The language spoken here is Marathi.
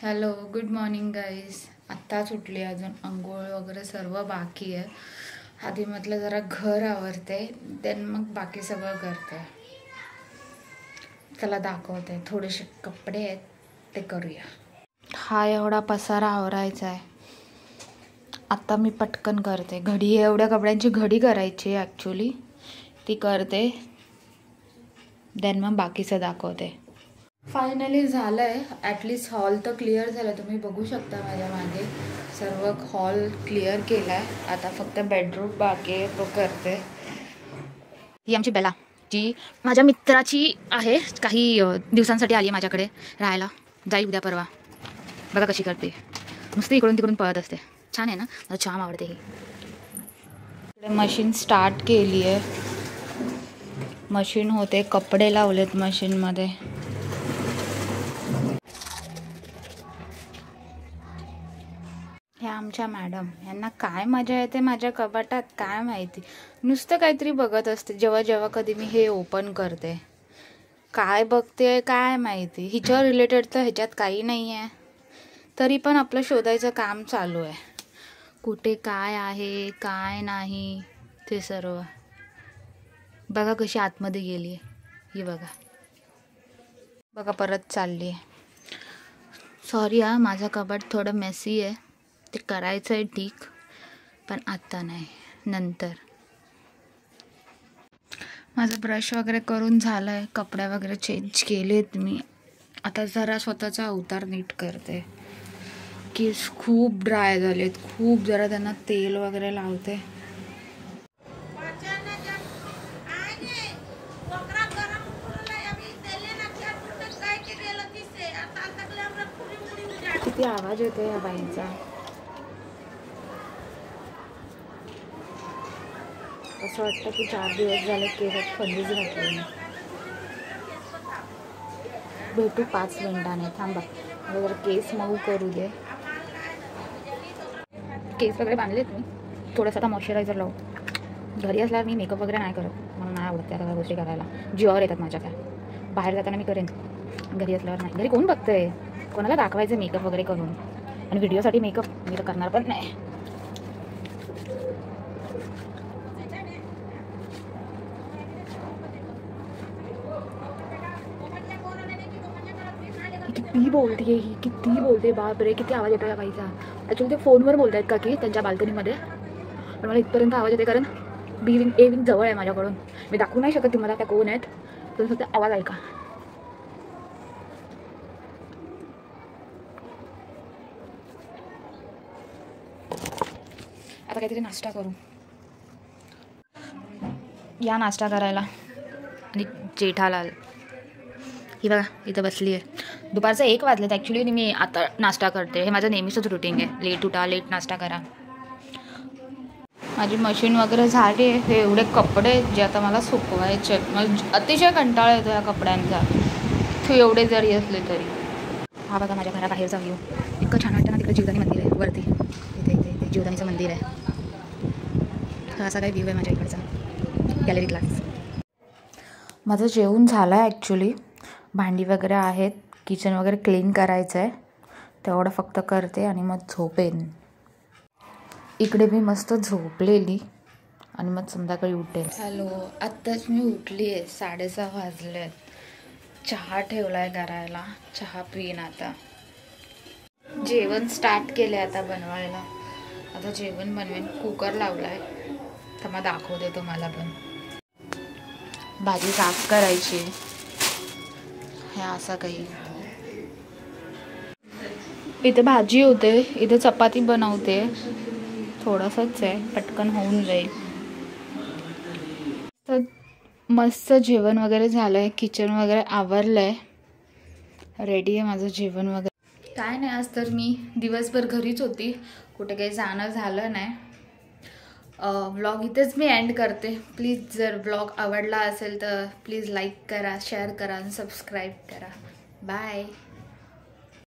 Hello, good morning guys. आत्ताच उठली, अजून अंघोळ वगैरे सर्व बाकी आहे. आधी म्हटलं जरा घर आवरते, देन मग बाकी सगळं करते. चला दाखवते, थोडेसे कपडे आहेत ते करूया. हा एवढा पसारा आवरायचा आहे. आता मी पटकन करते. घडी एवढ्या कपड्यांची घडी करायची ॲक्च्युली, ती करते, देन मग बाकीचं दाखवते. फायनली झालं आहे. ॲटलिस्ट हॉल तर क्लिअर झालं. तुम्ही बघू शकता माझ्या मागे सर्व हॉल क्लिअर केला आहे. आता फक्त बेडरूम बाकी आहे, तो करते. ही आमची बेला, जी माझ्या मित्राची आहे. काही दिवसांसाठी आली आहे माझ्याकडे राहायला. जाईल उद्या परवा. बघा कशी करते, नुसती इकडून तिकडून पळत असते. छान आहे ना, मला छान आवडते. ही इकडे मशीन स्टार्ट केली आहे. मशीन होते, कपडे लावलेत मशीनमध्ये. ह्या आमच्या मॅडम, यांना काय मजा येते माझ्या कपाटात काय माहिती. नुसतं काहीतरी बघत असते जेव्हा जेव्हा कधी मी हे ओपन करते. काय बघते काय माहिती. हिच्यावर रिलेटेड तर ह्याच्यात काही नाही आहे, तरी पण आपलं शोधायचं काम चालू आहे. कुठे काय आहे काय नाही ते सर्व. बघा कशी आतमध्ये गेली आहे ही. बघा परत चालली आहे. सॉरी हा, माझं कपाट थोडं मेसी आहे. ते करायचं आहे ठीक, पण आता नाही, नंतर. माझं ब्रश वगैरे करून झालं आहे. कपडे वगैरे चेंज केलेत मी. आता जरा स्वतःचा अवतार नीट करते. केस खूप ड्राय झालेत खूप. जरा त्यांना तेल वगैरे लावते. किती आवाज येतो या बाईंचा. असं वाटतं की 4 दिवस झाले केसात फंदीच घातली. भेटू 5 मिनिटाने, थांबा. जरा केस मऊ करू दे. केस वगैरे बांधलेत मी. थोडंसं आता मॉइश्चरायझर लावू. घरी असल्यावर मी मेकअप वगैरे नाही करत, मला नाही आवडत त्या सगळ्या गोष्टी करायला. जीवावर येतात माझ्या. काय बाहेर जाताना मी करेन, घरी असल्यावर नाही. घरी कोण बघतंय, कोणाला दाखवायचं मेकअप वगैरे करून. आणि व्हिडिओसाठी मेकअप मी तर करणार पण नाही. किती बोलते ही, किती बोलते. बाप रे, किती आवाज येतो या बाईचा. ॲक्च्युली ते फोनवर बोलत आहेत का की त्यांच्या बाल्कनीमध्ये, पण मला इथपर्यंत आवाज येते कारण बी विंग ए विंग जवळ आहे माझ्याकडून. मी दाखवू नाही शकत तुम्हाला त्या कोण आहेत, तर फक्त आवाज ऐका. आता काहीतरी नाश्ता करू. या नाश्ता करायला. आणि जेठालाल ही बघा इथं बसली आहे. दुपारचं 1 वाजलेत ॲक्च्युली. मी आता नाश्ता करते. हे माझं नेहमीचंच रुटीन आहे. लेट उठा, लेट नाश्ता करा. माझी मशीन वगैरे झाली आहे. हे एवढे कपडे जे आता मला सुकवायचे. मला अतिशय कंटाळा येतो या कपड्यांचा, ते एवढे जरी असले तरी. हा बघा माझ्या घराबाहेरचा व्ह्यू. इतकं छान वाटतं ना. तिकडे जीवदानी मंदिर आहे वरती. इथे इथे इथे जीवदानीचं मंदिर आहे. हा असा काही व्ह्यू आहे माझ्या इकडचा गॅलरी क्लास. माझं जेवण झालं आहे ॲक्च्युली. भांडी वगैरे आहेत. किचन वगैरे क्लीन करायचं आहे, तेवढं फक्त करते आणि मग झोपेन. इकडे मी मस्त झोपलेली आणि मग संध्याकाळी उठेन. हॅलो, आत्ताच मी उठली आहे. 6:30 वाजले. चहा ठेवला आहे करायला. चहा पिईन आता. जेवण स्टार्ट केले आता बनवायला. आता जेवण बनवेन. कुकर लावला आहे, तर मग दाखवते तुम्हाला. पण भाजी साफ करायची. हे असं काही. इथे भाजी होते, इथे चपाती बनवते. थोडंसंच आहे, पटकन होऊन जाईल. तर मस्त जेवण वगैरे झालं आहे. किचन वगैरे आवरलं आहे. रेडी आहे माझं जेवण वगैरे. काय नाही, आज तर मी दिवसभर घरीच होती. कुठे काही जाणं झालं नाही. व्लॉग इथेच मी एंड करते. प्लीज जर व्लॉग आवडला असेल तर प्लीज लाईक करा, शेअर करा आणि सबस्क्राईब करा. बाय.